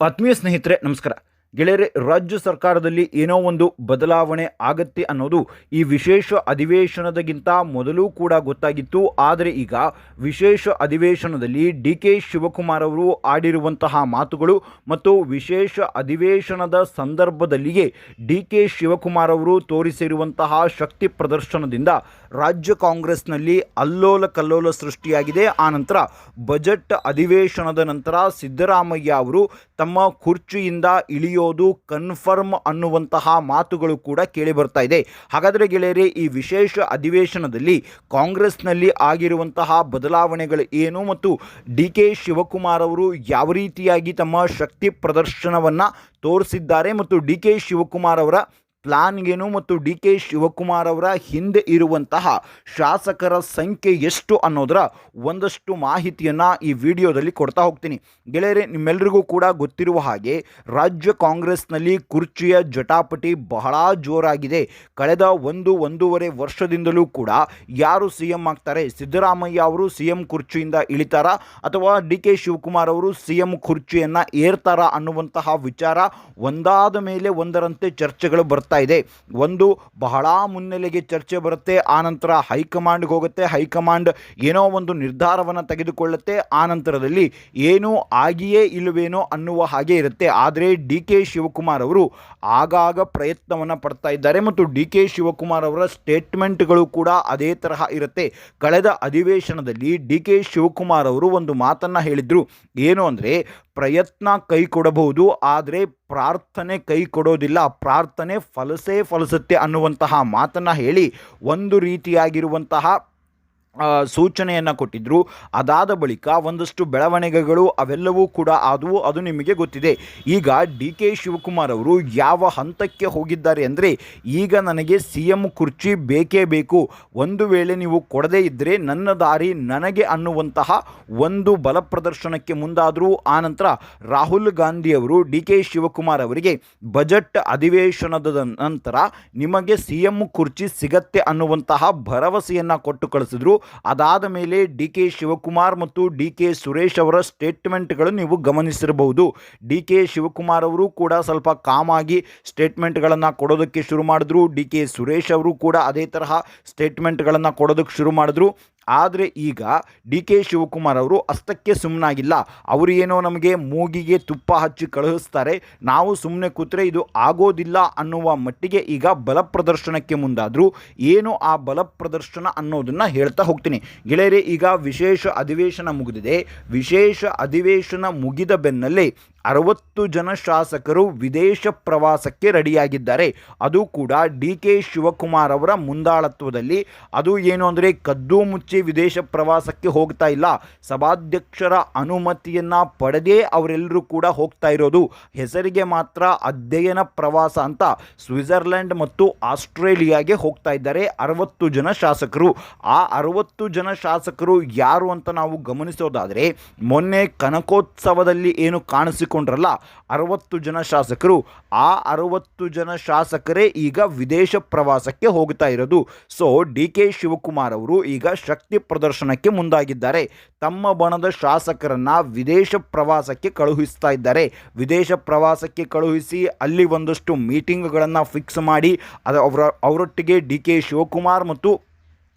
ಆತ್ಮೀಯ ಸ್ನೇಹಿತರೆ ನಮಸ್ಕಾರ. ಗೆಳೆಯರೆ, ರಾಜ್ಯ ಸರ್ಕಾರದಲ್ಲಿ ಏನೋ ಒಂದು ಬದಲಾವಣೆ ಆಗತ್ತೆ ಅನ್ನೋದು ಈ ವಿಶೇಷ ಅಧಿವೇಶನದಗಿಂತ ಮೊದಲು ಕೂಡ ಗೊತ್ತಾಗಿತ್ತು. ಆದರೆ ಈಗ ವಿಶೇಷ ಅಧಿವೇಶನದಲ್ಲಿ ಡಿ.ಕೆ. ಶಿವಕುಮಾರ್ ಅವರು ಆಡಿರುವಂತಹ ಮಾತುಗಳು ಮತ್ತು ವಿಶೇಷ ಅಧಿವೇಶನದ ಸಂದರ್ಭದಲ್ಲಿಯೇ ಡಿ.ಕೆ. ಶಿವಕುಮಾರ್ ಅವರು ತೋರಿಸಿರುವಂತಹ ಶಕ್ತಿ ಪ್ರದರ್ಶನದಿಂದ ರಾಜ್ಯ ಕಾಂಗ್ರೆಸ್ನಲ್ಲಿ ಅಲ್ಲೋಲ ಕಲ್ಲೋಲ ಸೃಷ್ಟಿಯಾಗಿದೆ. ಆನಂತರ ಬಜೆಟ್ ಅಧಿವೇಶನದ ನಂತರ ಸಿದ್ದರಾಮಯ್ಯ ಅವರು ತಮ್ಮ ಕುರ್ಚಿಯಿಂದ ಇಳಿಯೋದು ಕನ್ಫರ್ಮ್ ಅನ್ನುವಂತಹ ಮಾತುಗಳು ಕೂಡ ಕೇಳಿ ಬರ್ತಾ ಇದೆ. ಹಾಗಾದರೆ ಗೆಳೆಯರೇ, ಈ ವಿಶೇಷ ಅಧಿವೇಶನದಲ್ಲಿ ಕಾಂಗ್ರೆಸ್ನಲ್ಲಿ ಆಗಿರುವಂತಹ ಬದಲಾವಣೆಗಳು ಏನು ಮತ್ತು ಡಿ.ಕೆ. ಶಿವಕುಮಾರ್ ಅವರು ಯಾವ ರೀತಿಯಾಗಿ ತಮ್ಮ ಶಕ್ತಿ ಪ್ರದರ್ಶನವನ್ನು ತೋರಿಸಿದ್ದಾರೆ ಮತ್ತು ಡಿ.ಕೆ. ಶಿವಕುಮಾರ್ ಅವರ ಪ್ಲಾನ್ ಏನು ಮತ್ತು ಡಿ.ಕೆ. ಶಿವಕುಮಾರ್ ಅವರ ಹಿಂದೆ ಇರುವಂತಹ ಶಾಸಕರ ಸಂಖ್ಯೆ ಎಷ್ಟು ಅನ್ನೋದರ ಒಂದಷ್ಟು ಮಾಹಿತಿಯನ್ನು ಈ ವಿಡಿಯೋದಲ್ಲಿ ಕೊಡ್ತಾ ಹೋಗ್ತೀನಿ. ಗೆಳೆಯರೆ, ನಿಮ್ಮೆಲ್ಲರಿಗೂ ಕೂಡ ಗೊತ್ತಿರುವ ಹಾಗೆ ರಾಜ್ಯ ಕಾಂಗ್ರೆಸ್ನಲ್ಲಿ ಕುರ್ಚಿಯ ಜಟಾಪಟಿ ಬಹಳ ಜೋರಾಗಿದೆ. ಕಳೆದ ಒಂದೂವರೆ ವರ್ಷದಿಂದಲೂ ಕೂಡ ಯಾರು ಸಿ ಎಂ ಆಗ್ತಾರೆ, ಸಿದ್ದರಾಮಯ್ಯ ಅವರು ಸಿ ಎಂ ಕುರ್ಚಿಯಿಂದ ಇಳಿತಾರಾ ಅಥವಾ ಡಿ.ಕೆ. ಶಿವಕುಮಾರ್ ಅವರು ಸಿ ಎಂ ಕುರ್ಚಿಯನ್ನು ಏರ್ತಾರಾ ಅನ್ನುವಂತಹ ವಿಚಾರ ಒಂದಾದ ಮೇಲೆ ಒಂದರಂತೆ ಚರ್ಚೆಗಳು ಬರ್ತಾ ಇದೆ. ಒಂದು ಬಹಳ ಮುನ್ನೆಲೆಗೆ ಚರ್ಚೆ ಬರುತ್ತೆ, ಆನಂತರ ಹೈಕಮಾಂಡ್ಗೆ ಹೋಗುತ್ತೆ, ಹೈಕಮಾಂಡ್ ಏನೋ ಒಂದು ನಿರ್ಧಾರವನ್ನು ತೆಗೆದುಕೊಳ್ಳುತ್ತೆ, ಆನಂತರದಲ್ಲಿ ಏನೂ ಆಗಿಯೇ ಇಲ್ಲವೇನೋ ಅನ್ನುವ ಹಾಗೆ ಇರುತ್ತೆ. ಆದರೆ ಡಿ.ಕೆ. ಶಿವಕುಮಾರ್ ಅವರು ಆಗಾಗ ಪ್ರಯತ್ನವನ್ನು ಪಡ್ತಾ ಇದ್ದಾರೆ ಮತ್ತು ಡಿ.ಕೆ. ಶಿವಕುಮಾರ್ ಅವರ ಸ್ಟೇಟ್ಮೆಂಟ್ಗಳು ಕೂಡ ಅದೇ ತರಹ ಇರುತ್ತೆ. ಕಳೆದ ಅಧಿವೇಶನದಲ್ಲಿ ಡಿ.ಕೆ. ಶಿವಕುಮಾರ್ ಅವರು ಒಂದು ಮಾತನ್ನು ಹೇಳಿದರು. ಏನು ಅಂದರೆ, ಪ್ರಯತ್ನ ಕೈ ಕೊಡಬಹುದು, ಆದರೆ ಪ್ರಾರ್ಥನೆ ಕೈ ಕೊಡೋದಿಲ್ಲ, ಪ್ರಾರ್ಥನೆ ಫಲಿಸುತ್ತೆ ಅನ್ನುವಂತಹ ಮಾತನ್ನು ಹೇಳಿ ಒಂದು ರೀತಿಯಾಗಿರುವಂತಹ ಸೂಚನೆಯನ್ನು ಕೊಟ್ಟಿದ್ದರು. ಅದಾದ ಬಳಿಕ ಒಂದಷ್ಟು ಬೆಳವಣಿಗೆಗಳು ಅವೆಲ್ಲವೂ ಕೂಡ ಆದವು, ಅದು ನಿಮಗೆ ಗೊತ್ತಿದೆ. ಈಗ ಡಿ.ಕೆ. ಶಿವಕುಮಾರ್ ಅವರು ಯಾವ ಹಂತಕ್ಕೆ ಹೋಗಿದ್ದಾರೆ ಅಂದರೆ, ಈಗ ನನಗೆ ಸಿ ಎಂ ಕುರ್ಚಿ ಬೇಕೇ ಬೇಕು, ಒಂದು ವೇಳೆ ನೀವು ಕೊಡದೇ ಇದ್ದರೆ ನನ್ನ ದಾರಿ ನನಗೆ ಅನ್ನುವಂತಹ ಒಂದು ಬಲ ಪ್ರದರ್ಶನಕ್ಕೆ ಮುಂದಾದರು. ಆನಂತರ ರಾಹುಲ್ ಗಾಂಧಿ ಅವರು ಡಿ.ಕೆ. ಶಿವಕುಮಾರ್ ಅವರಿಗೆ ಬಜೆಟ್ ಅಧಿವೇಶನದ ನಂತರ ನಿಮಗೆ ಸಿ ಎಂ ಕುರ್ಚಿ ಸಿಗತ್ತೆ ಅನ್ನುವಂತಹ ಭರವಸೆಯನ್ನು ಕೊಟ್ಟು ಕಳಿಸಿದ್ರು. ಅದಾದ ಮೇಲೆ ಡಿ.ಕೆ. ಶಿವಕುಮಾರ್ ಮತ್ತು ಡಿ.ಕೆ. ಸುರೇಶ್ ಅವರ ಸ್ಟೇಟ್ಮೆಂಟ್ಗಳು ನೀವು ಗಮನಿಸಿರಬಹುದು. ಡಿ.ಕೆ. ಶಿವಕುಮಾರ್ ಅವರು ಕೂಡ ಸ್ವಲ್ಪ ಕಾಮಾಗಿ ಸ್ಟೇಟ್ಮೆಂಟ್ಗಳನ್ನು ಕೊಡೋದಕ್ಕೆ ಶುರು ಮಾಡಿದ್ರು. ಡಿ.ಕೆ. ಸುರೇಶ್ ಅವರು ಕೂಡ ಅದೇ ತರಹ ಸ್ಟೇಟ್ಮೆಂಟ್ಗಳನ್ನು ಕೊಡೋದಕ್ಕೆ ಶುರು ಮಾಡಿದ್ರು. ಆದರೆ ಈಗ ಡಿ.ಕೆ. ಶಿವಕುಮಾರ್ ಅವರು ಅಷ್ಟಕ್ಕೆ ಸುಮ್ಮನಾಗಿಲ್ಲ. ಅವರು ಏನೋ ನಮಗೆ ಮೂಗಿಗೆ ತುಪ್ಪ ಹಚ್ಚಿ ಕಳುಹಿಸ್ತಾರೆ, ನಾವು ಸುಮ್ಮನೆ ಕೂತ್ರೆ ಇದು ಆಗೋದಿಲ್ಲ ಅನ್ನುವ ಮಟ್ಟಿಗೆ ಈಗ ಬಲ ಪ್ರದರ್ಶನಕ್ಕೆ ಮುಂದಾದರು. ಏನು ಆ ಬಲ ಪ್ರದರ್ಶನ ಅನ್ನೋದನ್ನು ಹೇಳ್ತಾ ಹೋಗ್ತೀನಿ. ಗೆಳೆಯರೇ, ಈಗ ವಿಶೇಷ ಅಧಿವೇಶನ ಮುಗಿದಿದೆ. ವಿಶೇಷ ಅಧಿವೇಶನ ಮುಗಿದ ಬೆನ್ನಲ್ಲೇ 60 ಜನ ಶಾಸಕರು ವಿದೇಶ ಪ್ರವಾಸಕ್ಕೆ ರೆಡಿಯಾಗಿದ್ದಾರೆ. ಅದು ಕೂಡ ಡಿ.ಕೆ. ಶಿವಕುಮಾರ್ ಅವರ ಮುಂದಾಳತ್ವದಲ್ಲಿ. ಅದು ಏನು ಅಂದರೆ, ಕದ್ದು ಮುಚ್ಚಿ ವಿದೇಶ ಪ್ರವಾಸಕ್ಕೆ ಹೋಗ್ತಾ ಇಲ್ಲ, ಸಭಾಧ್ಯಕ್ಷರ ಅನುಮತಿಯನ್ನು ಪಡೆದೇ ಅವರೆಲ್ಲರೂ ಕೂಡ ಹೋಗ್ತಾ ಇರೋದು. ಹೆಸರಿಗೆ ಮಾತ್ರ ಅಧ್ಯಯನ ಪ್ರವಾಸ ಅಂತ ಸ್ವಿಟ್ಜರ್ಲೆಂಡ್ ಮತ್ತು ಆಸ್ಟ್ರೇಲಿಯಾಗೆ ಹೋಗ್ತಾ ಇದ್ದಾರೆ 60 ಜನ ಶಾಸಕರು. ಆ 60 ಜನ ಶಾಸಕರು ಯಾರು ಅಂತ ನಾವು ಗಮನಿಸೋದಾದರೆ, ಮೊನ್ನೆ ಕನಕೋತ್ಸವದಲ್ಲಿ ಏನು ಕಾಣಿಸಿಕೊಂಡ್ರಲ್ಲ 60 ಜನ ಶಾಸಕರು, ಆ 60 ಜನ ಶಾಸಕರೇ ಈಗ ವಿದೇಶ ಪ್ರವಾಸಕ್ಕೆ ಹೋಗ್ತಾ ಇರೋದು. ಸೊ ಡಿ.ಕೆ. ಶಿವಕುಮಾರ್ ಅವರು ಈಗ ಶಕ್ತಿ ಪ್ರದರ್ಶನಕ್ಕೆ ಮುಂದಾಗಿದ್ದಾರೆ. ತಮ್ಮ ಬಣದ ಶಾಸಕರನ್ನ ವಿದೇಶ ಪ್ರವಾಸಕ್ಕೆ ಕಳುಹಿಸ್ತಾ ಇದ್ದಾರೆ. ವಿದೇಶ ಪ್ರವಾಸಕ್ಕೆ ಕಳುಹಿಸಿ ಅಲ್ಲಿ ಒಂದಷ್ಟು ಮೀಟಿಂಗ್ಗಳನ್ನು ಫಿಕ್ಸ್ ಮಾಡಿ ಅವರೊಟ್ಟಿಗೆ ಡಿ.ಕೆ. ಶಿವಕುಮಾರ್ ಮತ್ತು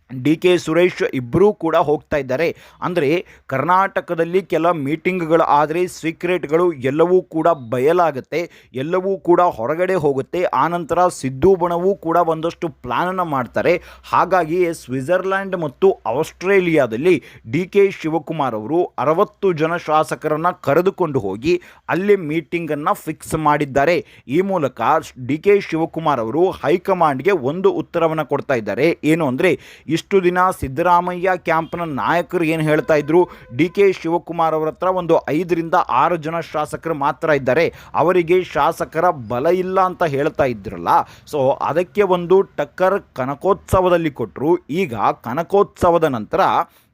ಡಿ.ಕೆ. ಸುರೇಶ್ ಇಬ್ಬರೂ ಕೂಡ ಹೋಗ್ತಾ ಇದ್ದಾರೆ. ಅಂದರೆ ಕರ್ನಾಟಕದಲ್ಲಿ ಕೆಲ ಮೀಟಿಂಗ್ಗಳು ಆದರೆ ಸೀಕ್ರೆಟ್ಗಳು ಎಲ್ಲವೂ ಕೂಡ ಬಯಲಾಗುತ್ತೆ, ಎಲ್ಲವೂ ಕೂಡ ಹೊರಗಡೆ ಹೋಗುತ್ತೆ. ಆನಂತರ ಸಿದ್ದು ಬಣವೂ ಕೂಡ ಒಂದಷ್ಟು ಪ್ಲಾನನ್ನು ಮಾಡ್ತಾರೆ. ಹಾಗಾಗಿ ಸ್ವಿಟ್ಜರ್ಲ್ಯಾಂಡ್ ಮತ್ತು ಆಸ್ಟ್ರೇಲಿಯಾದಲ್ಲಿ ಡಿ.ಕೆ. ಶಿವಕುಮಾರ್ ಅವರು 60 ಜನ ಶಾಸಕರನ್ನು ಕರೆದುಕೊಂಡು ಹೋಗಿ ಅಲ್ಲಿ ಮೀಟಿಂಗನ್ನು ಫಿಕ್ಸ್ ಮಾಡಿದ್ದಾರೆ. ಈ ಮೂಲಕ ಡಿ.ಕೆ. ಶಿವಕುಮಾರ್ ಅವರು ಹೈಕಮಾಂಡ್ಗೆ ಒಂದು ಉತ್ತರವನ್ನು ಕೊಡ್ತಾ ಇದ್ದಾರೆ. ಏನು ಅಂದರೆ, ಇಷ್ಟು ದಿನ ಸಿದ್ದರಾಮಯ್ಯ ಕ್ಯಾಂಪ್ನ ನಾಯಕರು ಏನು ಹೇಳ್ತಾ ಇದ್ರು, ಡಿ.ಕೆ. ಶಿವಕುಮಾರ್ ಅವರ ಹತ್ರ ಒಂದು 5 ರಿಂದ 6 ಜನ ಶಾಸಕರು ಮಾತ್ರ ಇದ್ದಾರೆ, ಅವರಿಗೆ ಶಾಸಕರ ಬಲ ಇಲ್ಲ ಅಂತ ಹೇಳ್ತಾ ಇದ್ರಲ್ಲ. ಸೊ ಅದಕ್ಕೆ ಒಂದು ಟಕ್ಕರ್ ಕನಕೋತ್ಸವದಲ್ಲಿ ಕೊಟ್ಟರು. ಈಗ ಕನಕೋತ್ಸವದ ನಂತರ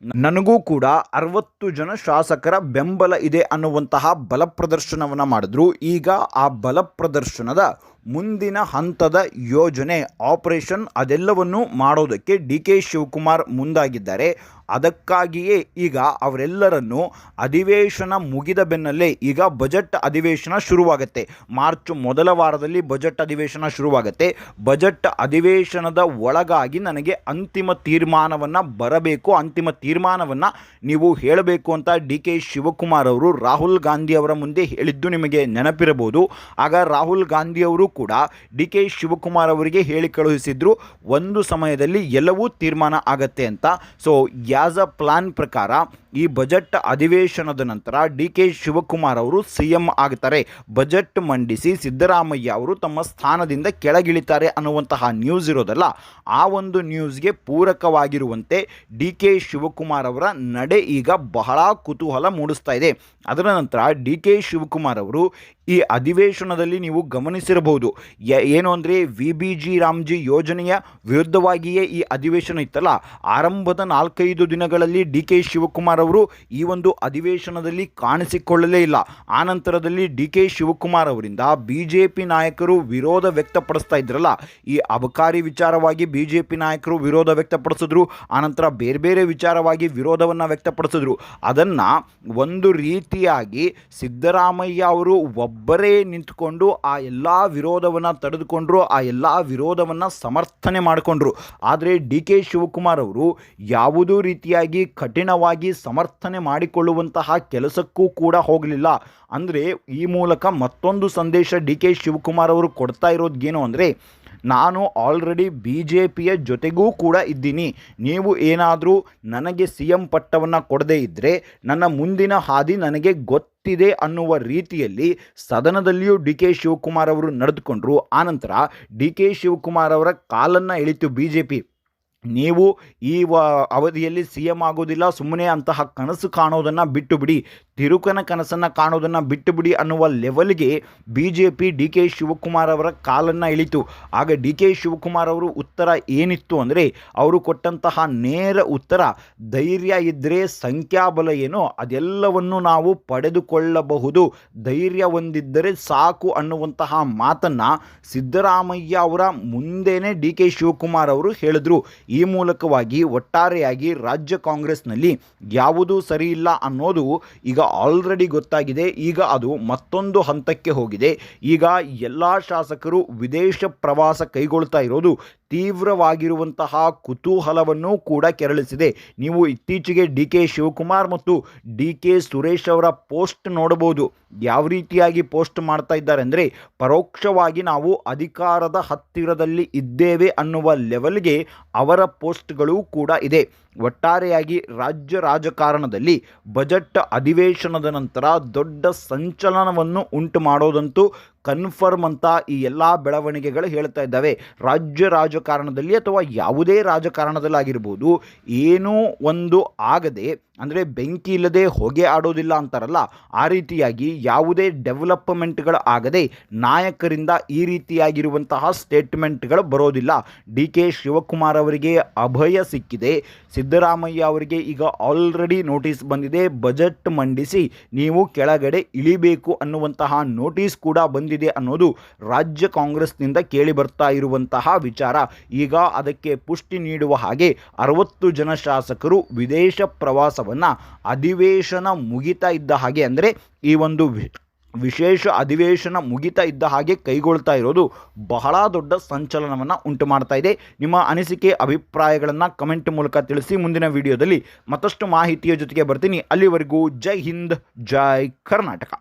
ನನಗೂ ಕೂಡ 60 ಜನ ಶಾಸಕರ ಬೆಂಬಲ ಇದೆ ಅನ್ನುವಂತಹ ಬಲ ಪ್ರದರ್ಶನವನ್ನು ಮಾಡಿದ್ರು. ಈಗ ಆ ಬಲ ಪ್ರದರ್ಶನದ ಮುಂದಿನ ಹಂತದ ಯೋಜನೆ, ಆಪರೇಷನ್ ಅದೆಲ್ಲವನ್ನು ಮಾಡೋದಕ್ಕೆ ಡಿ.ಕೆ. ಶಿವಕುಮಾರ್ ಮುಂದಾಗಿದ್ದಾರೆ. ಅದಕ್ಕಾಗಿಯೇ ಈಗ ಅವರೆಲ್ಲರನ್ನು ಅಧಿವೇಶನ ಮುಗಿದ ಬೆನ್ನಲ್ಲೇ ಈಗ ಬಜೆಟ್ ಅಧಿವೇಶನ ಶುರುವಾಗುತ್ತೆ. ಮಾರ್ಚ್ ಮೊದಲ ವಾರದಲ್ಲಿ ಬಜೆಟ್ ಅಧಿವೇಶನ ಶುರುವಾಗುತ್ತೆ. ಬಜೆಟ್ ಅಧಿವೇಶನದ ಒಳಗಾಗಿ ನನಗೆ ಅಂತಿಮ ತೀರ್ಮಾನವನ್ನು ಬರಬೇಕು, ಅಂತಿಮ ತೀರ್ಮಾನವನ್ನು ನೀವು ಹೇಳಬೇಕು ಅಂತ ಡಿ ಕೆ ಶಿವಕುಮಾರ್ ಅವರು ರಾಹುಲ್ ಗಾಂಧಿ ಅವರ ಮುಂದೆ ಹೇಳಿದ್ದು ನಿಮಗೆ ನೆನಪಿರಬಹುದು. ಆಗ ರಾಹುಲ್ ಗಾಂಧಿ ಅವರು ಕೂಡ ಡಿ ಕೆ ಶಿವಕುಮಾರ್ ಅವರಿಗೆ ಹೇಳಿ ಕಳುಹಿಸಿದ್ರು ಒಂದು ಸಮಯದಲ್ಲಿ ಎಲ್ಲವೂ ತೀರ್ಮಾನ ಆಗತ್ತೆ ಅಂತ. ಸೊ ಆಸ್ ಅ ಪ್ಲಾನ್ ಪ್ರಕಾರ ಈ ಬಜೆಟ್ ಅಧಿವೇಶನದ ನಂತರ ಡಿ ಕೆ ಶಿವಕುಮಾರ್ ಅವರು CM ಆಗ್ತಾರೆ. ಬಜೆಟ್ ಮಂಡಿಸಿ ಸಿದ್ದರಾಮಯ್ಯ ಅವರು ತಮ್ಮ ಸ್ಥಾನದಿಂದ ಕೆಳಗಿಳಿತಾರೆ ಅನ್ನುವಂತಹ ನ್ಯೂಸ್ ಇರೋದಲ್ಲ, ಆ ಒಂದು ನ್ಯೂಸ್ಗೆ ಪೂರಕವಾಗಿರುವಂತೆ ಡಿ ಕೆ ಶಿವಕುಮಾರ್ ಅವರ ನಡೆ ಈಗ ಬಹಳ ಕುತೂಹಲ ಮೂಡಿಸ್ತಾ ಇದೆ. ಅದರ ನಂತರ ಡಿ ಕೆ ಶಿವಕುಮಾರ್ ಅವರು ಈ ಅಧಿವೇಶನದಲ್ಲಿ ನೀವು ಗಮನಿಸಿರಬಹುದು, ಏನು ಅಂದರೆ VBG ರಾಮ್ಜಿ ಯೋಜನೆಯ ವಿರುದ್ಧವಾಗಿಯೇ ಈ ಅಧಿವೇಶನ ಇತ್ತಲ್ಲ. ಆರಂಭದ 4-5 ದಿನಗಳಲ್ಲಿ ಡಿ ಕೆ ಶಿವಕುಮಾರ್ ಅವರು ಈ ಒಂದು ಅಧಿವೇಶನದಲ್ಲಿ ಕಾಣಿಸಿಕೊಳ್ಳಲೇ ಇಲ್ಲ. ಆನಂತರದಲ್ಲಿ ಡಿ ಕೆ ಶಿವಕುಮಾರ್ ಅವರಿಂದ BJP ನಾಯಕರು ವಿರೋಧ ವ್ಯಕ್ತಪಡಿಸ್ತಾ ಇದ್ರಲ್ಲ, ಈ ಅಬಕಾರಿ ವಿಚಾರವಾಗಿ BJP ನಾಯಕರು ವಿರೋಧ ವ್ಯಕ್ತಪಡಿಸಿದ್ರು, ಆನಂತರ ಬೇರೆ ಬೇರೆ ವಿಚಾರವಾಗಿ ವಿರೋಧವನ್ನು ವ್ಯಕ್ತಪಡಿಸಿದ್ರು. ಅದನ್ನು ಒಂದು ರೀತಿಯಾಗಿ ಸಿದ್ದರಾಮಯ್ಯ ಅವರು ಒಬ್ಬರೇ ನಿಂತುಕೊಂಡು ಆ ಎಲ್ಲ ವಿರೋಧವನ್ನು ತಡೆದುಕೊಂಡ್ರು, ಆ ಎಲ್ಲ ವಿರೋಧವನ್ನು ಸಮರ್ಥನೆ ಮಾಡಿಕೊಂಡ್ರು. ಆದರೆ ಡಿ ಕೆ ಶಿವಕುಮಾರ್ ಅವರು ಯಾವುದೂ ರೀತಿಯಾಗಿ ಕಠಿಣವಾಗಿ ಸಮರ್ಥನೆ ಮಾಡಿಕೊಳ್ಳುವಂತಹ ಕೆಲಸಕ್ಕೂ ಕೂಡ ಹೋಗಲಿಲ್ಲ. ಅಂದರೆ ಈ ಮೂಲಕ ಮತ್ತೊಂದು ಸಂದೇಶ ಡಿ ಕೆ ಶಿವಕುಮಾರ್ ಅವರು ಕೊಡ್ತಾ ಇರೋದೇನು ಅಂದರೆ, ನಾನು ಆಲ್ರೆಡಿ BJPಯ ಜೊತೆಗೂ ಕೂಡ ಇದ್ದೀನಿ, ನೀವು ಏನಾದರೂ ನನಗೆ CM ಪಟ್ಟವನ್ನು ಕೊಡದೇ ಇದ್ದರೆ ನನ್ನ ಮುಂದಿನ ಹಾದಿ ನನಗೆ ಗೊತ್ತಿದೆ ಅನ್ನುವ ರೀತಿಯಲ್ಲಿ ಸದನದಲ್ಲಿಯೂ ಡಿ ಕೆ ಶಿವಕುಮಾರ್ ಅವರು ನಡೆದುಕೊಂಡ್ರು. ಆನಂತರ ಡಿ ಕೆ ಶಿವಕುಮಾರ್ ಅವರ ಕಾಲನ್ನು ಎಳಿತು BJP. ನೀವು ಈ ಅವಧಿಯಲ್ಲಿ CM ಆಗೋದಿಲ್ಲ, ಸುಮ್ಮನೆ ಅಂತಹ ಕನಸು ಕಾಣೋದನ್ನು ಬಿಟ್ಟು ಬಿಡಿ, ತಿರುಕನ ಕನಸನ್ನು ಕಾಣೋದನ್ನು ಬಿಟ್ಟು ಬಿಡಿ ಅನ್ನುವ ಲೆವೆಲ್ಗೆ BJP ಡಿ ಕೆ ಶಿವಕುಮಾರ್ ಅವರ ಕಾಲನ್ನು ಇಳಿತು. ಆಗ ಡಿ ಕೆ ಶಿವಕುಮಾರ್ ಅವರು ಉತ್ತರ ಏನಿತ್ತು ಅಂದರೆ, ಅವರು ಕೊಟ್ಟಂತಹ ನೇರ ಉತ್ತರ, ಧೈರ್ಯ ಇದ್ದರೆ ಸಂಖ್ಯಾಬಲ ಏನೋ ಅದೆಲ್ಲವನ್ನು ನಾವು ಪಡೆದುಕೊಳ್ಳಬಹುದು, ಧೈರ್ಯ ಹೊಂದಿದ್ದರೆ ಸಾಕು ಅನ್ನುವಂತಹ ಮಾತನ್ನು ಸಿದ್ದರಾಮಯ್ಯ ಅವರ ಮುಂದೆನೇ ಡಿ ಕೆ ಶಿವಕುಮಾರ್ ಅವರು ಹೇಳಿದ್ರು. ಈ ಮೂಲಕವಾಗಿ ಒಟ್ಟಾರೆಯಾಗಿ ರಾಜ್ಯ ಕಾಂಗ್ರೆಸ್ನಲ್ಲಿ ಯಾವುದೂ ಸರಿ ಇಲ್ಲ ಅನ್ನೋದು ಈಗ ಆಲ್ರೆಡಿ ಗೊತ್ತಾಗಿದೆ. ಈಗ ಅದು ಮತ್ತೊಂದು ಹಂತಕ್ಕೆ ಹೋಗಿದೆ. ಈಗ ಎಲ್ಲ ಶಾಸಕರು ವಿದೇಶ ಪ್ರವಾಸ ಕೈಗೊಳ್ತಾ ಇರೋದು ತೀವ್ರವಾಗಿರುವಂತಹ ಕುತೂಹಲವನ್ನು ಕೂಡ ಕೆರಳಿಸಿದೆ. ನೀವು ಇತ್ತೀಚೆಗೆ ಡಿ ಕೆ ಶಿವಕುಮಾರ್ ಮತ್ತು ಡಿ ಕೆ ಸುರೇಶ್ ಅವರ ಪೋಸ್ಟ್ ನೋಡಬಹುದು. ಯಾವ ರೀತಿಯಾಗಿ ಪೋಸ್ಟ್ ಮಾಡ್ತಾ ಇದ್ದಾರೆ ಅಂದರೆ, ಪರೋಕ್ಷವಾಗಿ ನಾವು ಅಧಿಕಾರದ ಹತ್ತಿರದಲ್ಲಿ ಇದ್ದೇವೆ ಅನ್ನುವ ಲೆವೆಲ್ಗೆ ಅವರ ಪೋಸ್ಟ್ಗಳು ಕೂಡ ಇದೆ. ಒಟ್ಟಾರೆಯಾಗಿ ರಾಜ್ಯ ರಾಜಕಾರಣದಲ್ಲಿ ಬಜೆಟ್ ಅಧಿವೇಶನದ ನಂತರ ದೊಡ್ಡ ಸಂಚಲನವನ್ನು ಉಂಟು ಮಾಡೋದಂತೂ ಕನ್ಫರ್ಮ್ ಅಂತ ಈ ಎಲ್ಲ ಬೆಳವಣಿಗೆಗಳು ಹೇಳ್ತಾ ಇದ್ದಾವೆ. ರಾಜ್ಯ ರಾಜಕಾರಣದಲ್ಲಿ ಅಥವಾ ಯಾವುದೇ ರಾಜಕಾರಣದಲ್ಲಾಗಿರ್ಬೋದು, ಏನೂ ಒಂದು ಆಗದೆ ಅಂದರೆ ಬೆಂಕಿ ಇಲ್ಲದೆ ಹೊಗೆ ಆಡೋದಿಲ್ಲ ಅಂತಾರಲ್ಲ, ಆ ರೀತಿಯಾಗಿ ಯಾವುದೇ ಡೆವಲಪ್ಮೆಂಟ್ಗಳು ಆಗದೆ ನಾಯಕರಿಂದ ಈ ರೀತಿಯಾಗಿರುವಂತಹ ಸ್ಟೇಟ್ಮೆಂಟ್ಗಳು ಬರೋದಿಲ್ಲ. ಡಿ ಕೆ ಶಿವಕುಮಾರ್ ಅವರಿಗೆ ಅಭಯ ಸಿಕ್ಕಿದೆ. ಸಿದ್ದರಾಮಯ್ಯ ಅವರಿಗೆ ಈಗ ಆಲ್ರೆಡಿ ನೋಟಿಸ್ ಬಂದಿದೆ, ಬಜೆಟ್ ಮಂಡಿಸಿ ನೀವು ಕೆಳಗಡೆ ಇಳಿಬೇಕು ಅನ್ನುವಂತಹ ನೋಟಿಸ್ ಕೂಡ ಬಂದಿದೆ ಅನ್ನೋದು ರಾಜ್ಯ ಕಾಂಗ್ರೆಸ್ನಿಂದ ಕೇಳಿ ಬರ್ತಾ ಇರುವಂತಹ ವಿಚಾರ. ಈಗ ಅದಕ್ಕೆ ಪುಷ್ಟಿ ನೀಡುವ ಹಾಗೆ 60 ಜನ ಶಾಸಕರು ವಿದೇಶ ಪ್ರವಾಸವನ್ನು ಅಧಿವೇಶನ ಮುಗಿತಾ ಇದ್ದ ಹಾಗೆ, ಅಂದರೆ ಈ ಒಂದು ವಿಶೇಷ ಅಧಿವೇಶನ ಮುಗಿತಾ ಇದ್ದ ಹಾಗೆ ಕೈಗೊಳ್ತಾ ಇರೋದು ಬಹಳ ದೊಡ್ಡ ಸಂಚಲನವನ್ನು ಉಂಟು ಮಾಡ್ತಾ ಇದೆ. ನಿಮ್ಮ ಅನಿಸಿಕೆ ಅಭಿಪ್ರಾಯಗಳನ್ನು ಕಮೆಂಟ್ ಮೂಲಕ ತಿಳಿಸಿ. ಮುಂದಿನ ವಿಡಿಯೋದಲ್ಲಿ ಮತ್ತಷ್ಟು ಮಾಹಿತಿಯ ಜೊತೆಗೆ ಬರ್ತೀನಿ. ಅಲ್ಲಿವರೆಗೂ ಜೈ ಹಿಂದ್, ಜೈ ಕರ್ನಾಟಕ.